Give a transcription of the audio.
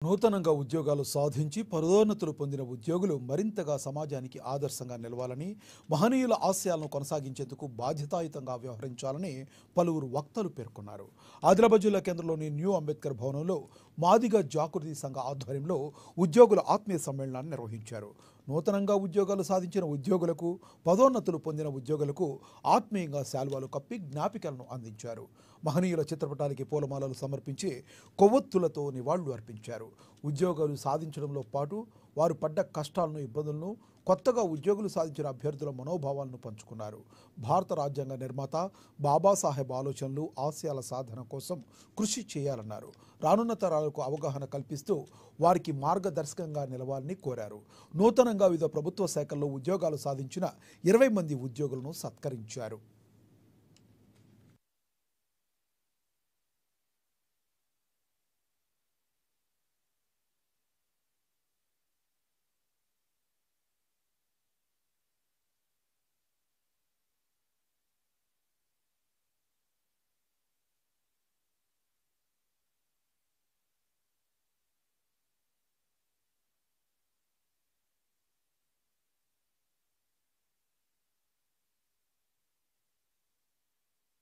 నూతనంగా ఉద్యోగాలు సాధించి పదోన్నతులు పొందిన ఉద్యోగులు మరింతగా సమాజానికి ఆదర్శంగా నిలవాలని, మహనీయుల ఆశయాలను కొనసాగించేందుకు బాధ్యతాయుతంగా వ్యవహరించాలని పలువురు వక్తలు పేర్కొన్నారు. ఆదిలాబాద్ జిల్లా కేంద్రంలోని న్యూ అంబేద్కర్ భవనంలో మాదిగ జాగృతి సంఘ ఆధ్వర్యంలో ఉద్యోగుల ఆత్మీయ సమ్మేళనాన్ని నిర్వహించారు. నూతనంగా ఉద్యోగాలు సాధించిన ఉద్యోగులకు, పదోన్నతులు పొందిన ఉద్యోగులకు ఆత్మీయంగా శాల్వాలు కప్పి జ్ఞాపికలను అందించారు. మహనీయుల చిత్రపటాలకి పూలమాలలు సమర్పించి కొవ్వొత్తులతో నివాళులు అర్పించారు. ఉద్యోగాలు సాధించడంలో పాటు వారు పడ్డ కష్టాలను, ఇబ్బందులను, కొత్తగా ఉద్యోగులు సాధించిన అభ్యర్థుల మనోభావాలను పంచుకున్నారు. భారత రాజ్యాంగ నిర్మాత బాబాసాహెబ్ ఆలోచనలు, ఆశయాల సాధన కోసం కృషి చేయాలన్నారు. రానున్న తరాలకు అవగాహన కల్పిస్తూ వారికి మార్గదర్శకంగా నిలవాలని కోరారు. నూతనంగా వివిధ ప్రభుత్వ శాఖల్లో ఉద్యోగాలు సాధించిన 20 మంది ఉద్యోగులను సత్కరించారు.